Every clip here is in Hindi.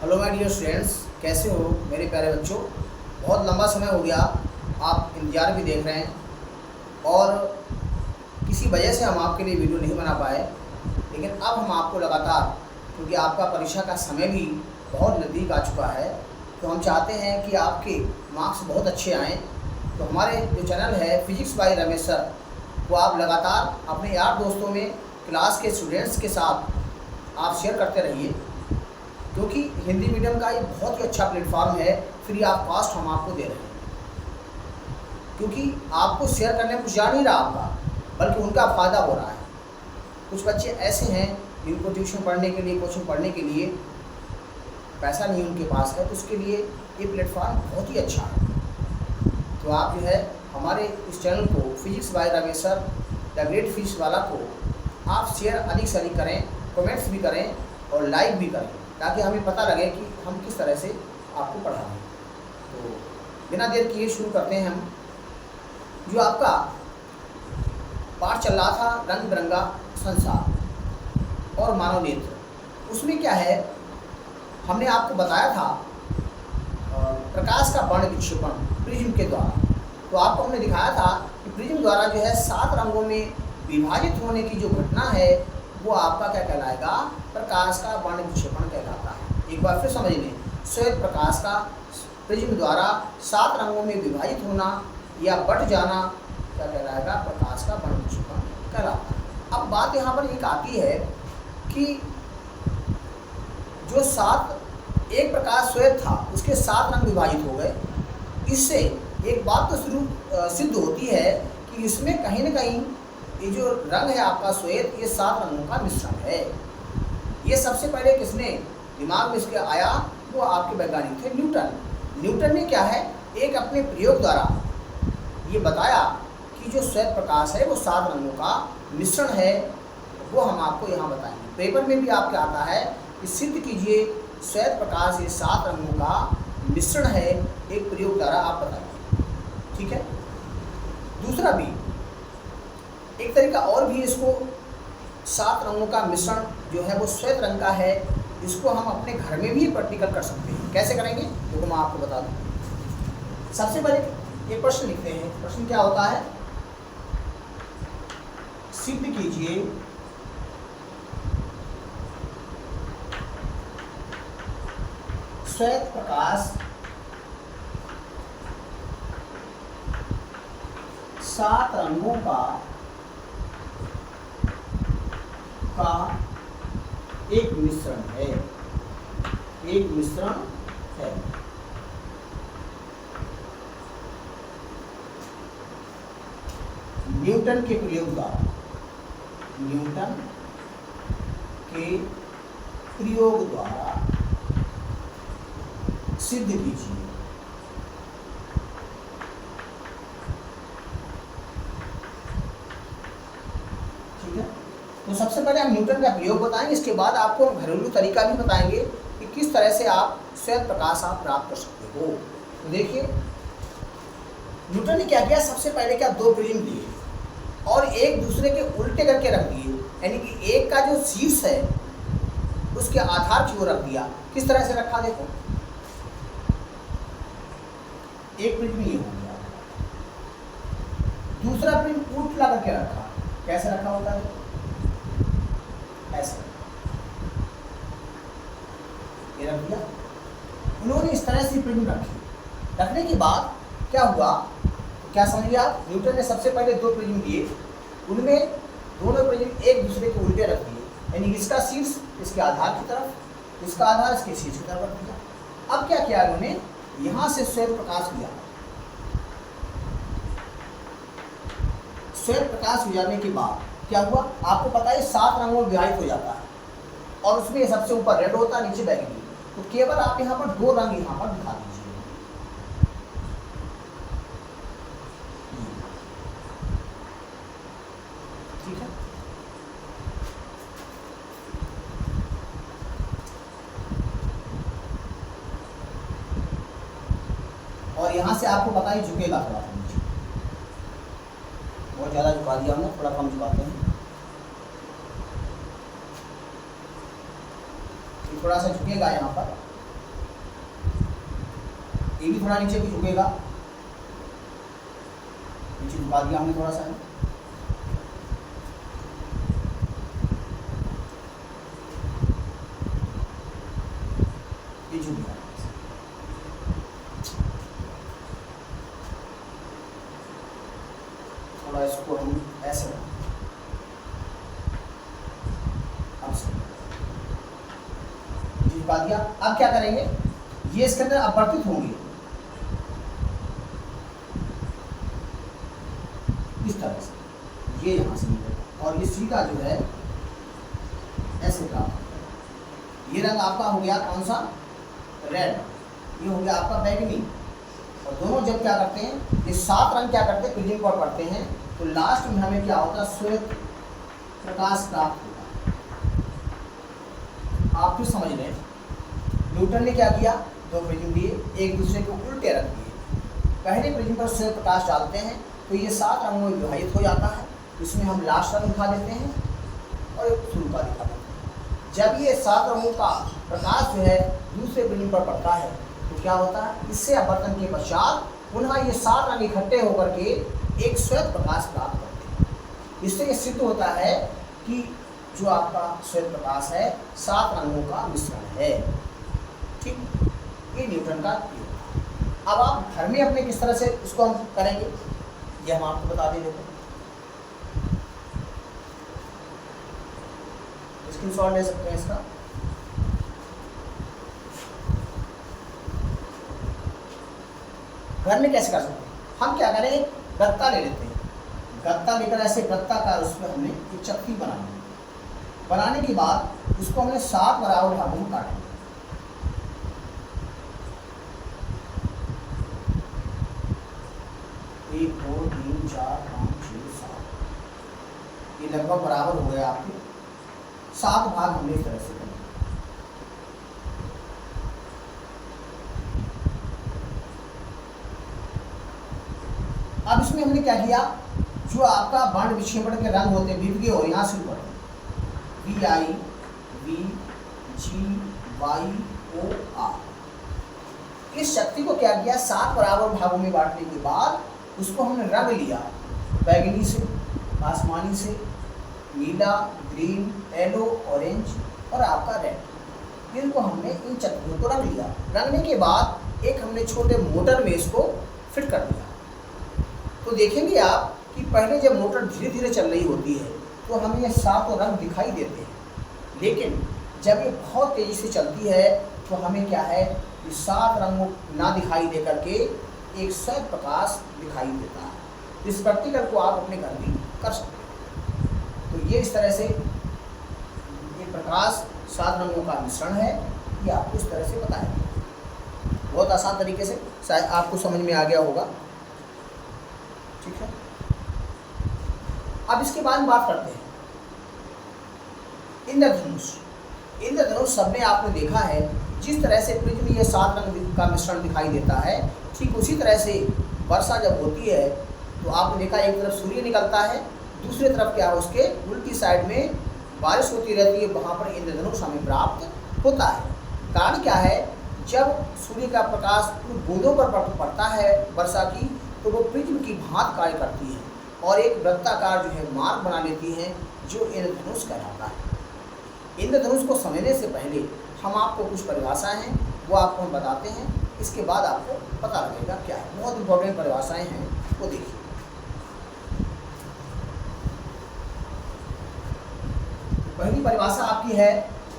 हेलो माय डियर स्टूडेंट्स, कैसे हो मेरे प्यारे बच्चों। बहुत लंबा समय हो गया, आप इंतज़ार भी देख रहे हैं और किसी वजह से हम आपके लिए वीडियो नहीं बना पाए। लेकिन अब हम आपको लगातार, क्योंकि आपका परीक्षा का समय भी बहुत नज़दीक आ चुका है, तो हम चाहते हैं कि आपके मार्क्स बहुत अच्छे आएँ। तो हमारे जो चैनल है फिजिक्स बाय रमेश सर, वो आप लगातार अपने यार दोस्तों में, क्लास के स्टूडेंट्स के साथ आप शेयर करते रहिए, क्योंकि हिंदी मीडियम का ये बहुत ही अच्छा प्लेटफॉर्म है। फ्री ऑफ कॉस्ट हम आपको दे रहे हैं, क्योंकि आपको शेयर करने में कुछ जा नहीं रहा आपका, बल्कि उनका फ़ायदा हो रहा है। कुछ बच्चे ऐसे हैं जिनको ट्यूशन पढ़ने के लिए, कोचिंग पढ़ने के लिए पैसा नहीं उनके पास है, तो उसके लिए ये प्लेटफॉर्म बहुत ही अच्छा है। तो आप जो है हमारे इस चैनल को physics bye Ramesh sir the great physics वाला को आप शेयर अधिक से अधिक करें, कमेंट्स भी करें और लाइक भी करें, ताकि हमें पता लगे कि हम किस तरह से आपको पढ़ा रहे हैं। तो बिना देर किए शुरू करते हैं हम। जो आपका पाठ चल रहा था रंग बिरंगा संसार और मानव नेत्र, उसमें क्या है, हमने आपको बताया था प्रकाश का वर्ण विक्षेपण प्रिज्म के द्वारा। तो आपको हमने दिखाया था कि प्रिज्म द्वारा जो है 7 रंगों में विभाजित होने की जो घटना है, वो आपका क्या कहलाएगा, प्रकाश का वर्ण विक्षेपण कहलाता है। एक बार फिर समझ लें, श्वेत प्रकाश का प्रिज्म द्वारा 7 रंगों में विभाजित होना या बट जाना क्या कहलाएगा, प्रकाश का वर्ण विक्षेपण कहलाता है। अब बात यहाँ पर एक आती है कि जो 7 एक प्रकाश श्वेत था, उसके 7 रंग विभाजित हो गए। इससे एक बात तो सिद्ध होती है कि इसमें कहीं ना कहीं ये जो रंग है आपका श्वेत, ये 7 रंगों का मिश्रण है। ये सबसे पहले किसने दिमाग में इसके आया, वो आपके वैज्ञानिक थे न्यूटन। न्यूटन ने क्या है, एक अपने प्रयोग द्वारा ये बताया कि जो श्वेत प्रकाश है वो 7 रंगों का मिश्रण है। वो हम आपको यहाँ बताएंगे। पेपर में भी आपके आता है कि सिद्ध कीजिए श्वेत प्रकाश ये 7 रंगों का मिश्रण है, एक प्रयोग द्वारा आप बताइए। ठीक है। दूसरा भी एक तरीका और भी, इसको 7 रंगों का मिश्रण जो है वो श्वेत रंग का है, इसको हम अपने घर में भी प्रैक्टिकल कर सकते हैं। कैसे करेंगे देखो, मैं आपको बता दूं। सबसे पहले एक प्रश्न लिखते हैं। प्रश्न क्या होता है, सिद्ध कीजिए श्वेत प्रकाश 7 रंगों का एक मिश्रण है, एक मिश्रण है। न्यूटन के प्रयोग द्वारा, न्यूटन के प्रयोग द्वारा सिद्ध कीजिए। ठीक है। तो सबसे पहले हम न्यूटन का प्रयोग बताएंगे, इसके बाद आपको घरेलू तरीका भी बताएंगे कि किस तरह से आप श्वेत प्रकाश आप प्राप्त कर सकते हो। तो देखिए, न्यूटन ने क्या किया, सबसे पहले क्या, 2 प्रिज्म लिए और एक दूसरे के उल्टे करके रख दिए, यानी कि एक का जो शीर्ष है उसके आधार की ओर रख दिया। किस तरह से रखा, देखो, एक प्रिज्म ये हो गया, दूसरा प्रिज्म उल्टा करके रखा। कैसे रखा होता है, ऐसे ये रख दिया। उन्होंने इस तरह से प्रिज्म रखी। रखने के बाद क्या हुआ, क्या समझिए आप, न्यूटन ने सबसे पहले 2 प्रिज्म लिए, उनमें दोनों प्रिज्म एक दूसरे के उल्टे रख दिए, यानी इसका शीर्ष इसके आधार की तरफ, इसका आधार इसके शीर्ष की तरफ रख दिया। अब क्या किया उन्होंने, यहां से श्वेत प्रकाश लिया। श्वेत प्रकाश हो जाने के बाद क्या हुआ, आपको पता है 7 रंगों में विभाजित हो जाता है और उसमें सबसे ऊपर रेड होता है, नीचे बैगनी। तो केवल आप यहाँ पर 2 रंग यहाँ पर दिखा दीजिए। ठीक है। और यहाँ से आपको पता ही झुकेगा थोड़ा सा नीचे, बहुत ज़्यादा झुका दिया हमने, थोड़ा कम झुकाते हैं। थोड़ा सा झुकेगा यहाँ पर, ये भी थोड़ा नीचे भी झुकेगा, नीचे झुका दिया हमने थोड़ा सा, ये झुक गया। थोड़ा इसको हम ऐसे झुका दिया। अब क्या करेंगे, ये इसके अंदर अपवर्तित होंगे इस तरह से, ये यहाँ से निकलेगा और ये सीधा जो है ऐसे प्राप्त। ये रंग आपका हो गया कौन सा, रेड, ये हो गया आपका बैगनी। और दोनों जब क्या करते हैं, ये 7 रंग क्या करते हैं, प्रिज्म पर पड़ते हैं, तो लास्ट में हमें क्या होता है, श्वेत प्रकाश प्राप्त होता है। आप फिर समझ लें, न्यूटन ने क्या किया, 2 प्रिज्म दिए, एक दूसरे को उल्टे रख दिए। पहले प्रिज्म पर श्वेत प्रकाश डालते हैं तो ये 7 रंगों में विभाजित हो जाता है, इसमें हम लास्ट रंग दिखा देते हैं और एक शुरू का दिखा देते हैं। जब ये 7 रंगों का प्रकाश जो है दूसरे प्रिज्म पर पड़ता है तो क्या होता है, इससे अपवर्तन के पश्चात पुनः ये 7 रंग इकट्ठे होकर के एक श्वेत प्रकाश प्राप्त करते हैं। इससे ये सिद्ध होता है कि जो आपका श्वेत प्रकाश है 7 रंगों का मिश्रण है। ठीक, ये न्यूटन का प्रयोग। अब आप घर में अपने किस तरह से इसको हम करेंगे, ये हम आपको बता दे देते हैं। स्क्रीनशॉट ले सकते हैं इसका। घर में कैसे कर सकते हैं, हम क्या करें, गत्ता ले लेते हैं, गत्ता लेकर ऐसे वृत्ताकार उसमें हमने एक चक्की बनानी है। बनाने के बाद उसको हमने 7 बराबर भागों में काटेंगे। एक, 2, 3, 4, 5, 6, 7, ये लगभग बराबर हो गया आपके। 7 भाग हमने इस तरह से करने। अब इसमें हमने क्या किया, जो आपका बाण विक्षेपण के रंग होते हैं विविध और यहाँ से ऊपर VI, V, G, Y, O, R, इस शक्ति को क्या किया, 7 बराबर भागों में बांटने के बाद उसको हमने रंग लिया, बैगनी से, आसमानी से, नीला, ग्रीन, येलो, ऑरेंज और आपका रेड। इनको हमने इन चक्रियों को रंग लिया। रंगने के बाद एक हमने छोटे मोटर में इसको फिट कर दिया। तो देखेंगे आप कि पहले जब मोटर धीरे धीरे चल रही होती है तो हमें ये 7 रंग दिखाई देते हैं, लेकिन जब ये बहुत तेज़ी से चलती है तो हमें क्या है, ये 7 रंगों ना दिखाई दे करके एक श्वेत प्रकाश दिखाई देता है। इस प्रैक्टिकल को आप अपने घर भी कर सकते हैं। तो ये इस तरह से ये प्रकाश 7 रंगों का मिश्रण है, ये आपको इस तरह से बताया गया। बहुत आसान तरीके से, शायद आपको समझ में आ गया होगा। ठीक है, अब इसके बाद बात करते हैं इंद्रधनुष। इंद्रधनुष सबने आपने देखा है, जिस तरह से पृथ्वी ये 7 रंग का मिश्रण दिखाई देता है, ठीक उसी तरह से वर्षा जब होती है तो आपने देखा एक तरफ सूर्य निकलता है, दूसरी तरफ क्या है, उसके उल्टी साइड में बारिश होती रहती है, वहाँ पर इंद्रधनुष हमें प्राप्त होता है। कारण क्या है, जब सूर्य का प्रकाश बूंदों पर पड़ता है वर्षा की, तो वो प्रिज्म की भांति कार्य करती है और एक वृत्ताकार जो है मार्ग बना लेती है, जो इंद्रधनुष कहलाता है। इंद्रधनुष को समझने से पहले हम आपको कुछ परिभाषाएं हैं वो आपको हम बताते हैं, इसके बाद आपको पता लगेगा क्या है। बहुत इंपॉर्टेंट परिभाषाएं हैं, वो देखिए। पहली परिभाषा आपकी है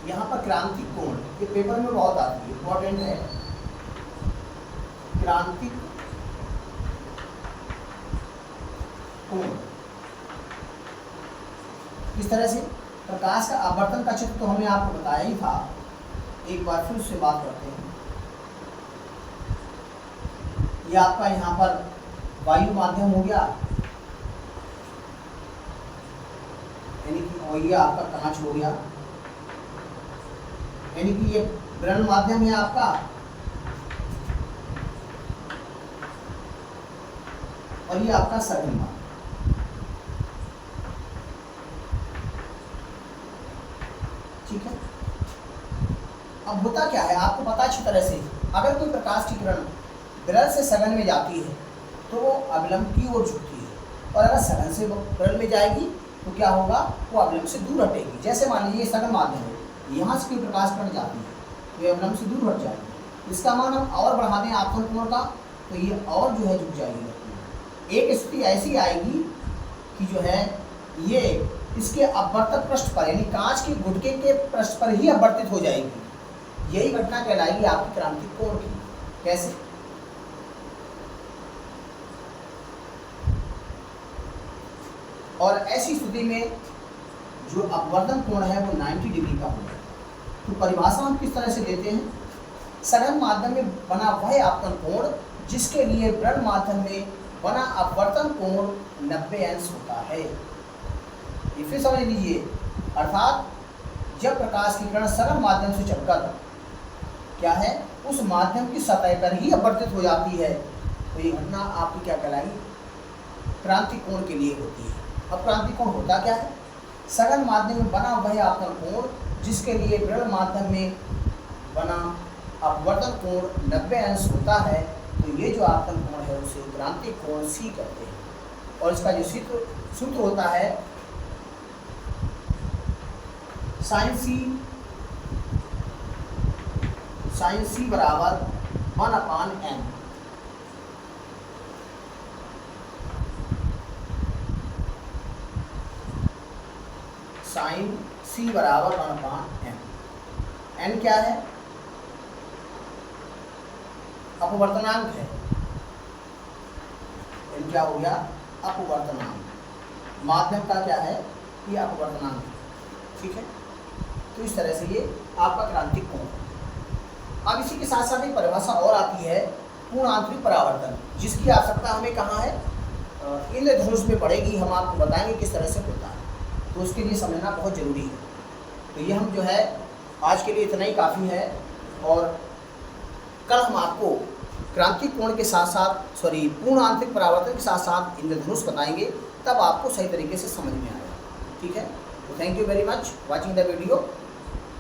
यहाँ पर क्रांतिक कोण, ये पेपर में बहुत आती है, इंपॉर्टेंट है। क्रांतिक कोण किस तरह से, प्रकाश का आवर्तन का चित्र तो हमने आपको बताया ही था, एक बार फिर उससे बात करते हैं। ये आपका यहाँ पर वायु माध्यम हो गया, यानी कि और ये आपका कांच हो गया, यानी कि ये ग्रहण माध्यम है आपका, और ये आपका सघन माध्यम। ठीक है, अब होता क्या है आपको पता अच्छी तरह से, अगर कोई प्रकाश की किरण विरल से सघन में जाती है तो वो अविलंब की ओर झुकती है, और अगर सघन से विरल में जाएगी तो क्या होगा, वो अविलंब से दूर हटेगी। जैसे मान लीजिए सघन माध्यम है, यहाँ से कोई प्रकाश किरण जाती है तो ये अविलंब से दूर हट जाएगी। इसका मान हम और बढ़ा दें आपतन कोण का तो ये और जो है झुक जाएगी। एक स्थिति ऐसी आएगी कि जो है ये इसके अपवर्तक पृष्ठ पर, यानी कांच के गुटके के पृष्ठ पर ही अपवर्तित हो जाएगी। यही घटना कहलाएगी आपकी क्रांतिक कोण की। कैसे? और ऐसी स्थिति में जो अपवर्तन कोण है वो 90 डिग्री का होगा। तो परिभाषा हम किस तरह से देते हैं, सघन माध्यम में बना वह आपतन कोण जिसके लिए विरल माध्यम में बना अपवर्तन कोण 90 अंश होता है। ये फिर समझ लीजिए, अर्थात जब प्रकाश की किरण सघन माध्यम से चलकर क्या है उस माध्यम की सतह पर ही अपवर्तित हो जाती है तो ये घटना आपकी क्या कहलाएगी, क्रांतिक कोण के लिए होती है। अब क्रांतिक कोण होता क्या है, सघन माध्यम में बना वह आपतन कोण जिसके लिए विरल माध्यम में बना अपवर्तन कोण 90 अंश होता है, तो ये जो आपतन कोण है उसे क्रांतिक कोण सी कहते हैं। और इसका जो सूत्र होता है साइन सी बराबर 1/n। साइन सी बराबर 1/n। n क्या है, अपवर्तनांक है। n क्या हो गया, अपवर्तनांक। माध्यम का क्या है, ये अपवर्तनांक। ठीक है, तो इस तरह से ये आपका क्रांतिक कोण है। अब इसी के साथ साथ एक परिभाषा और आती है, पूर्ण आंतरिक परावर्तन, जिसकी आवश्यकता हमें कहाँ है, इंद्रधनुष में पड़ेगी। हम आपको बताएंगे किस तरह से होता है, तो उसके लिए समझना बहुत जरूरी है। तो ये हम जो है आज के लिए इतना ही काफ़ी है, और कल हम आपको क्रांतिक कोण के साथ साथ पूर्ण आंतरिक परावर्तन के साथ साथ इंद्रधनुष बताएंगे, तब आपको सही तरीके से समझ में आएगा। ठीक है, तो thank you very much watching the video,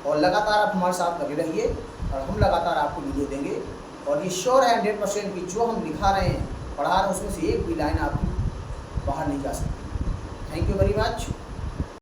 और लगातार आप हमारे साथ लगे रहिए और हम लगातार आपको वीडियो देंगे। और ये श्योर है 100% कि जो हम लिखा रहे हैं, पढ़ा रहे हैं, उसमें से एक भी लाइन आपकी बाहर नहीं जा सकती। Thank you very much.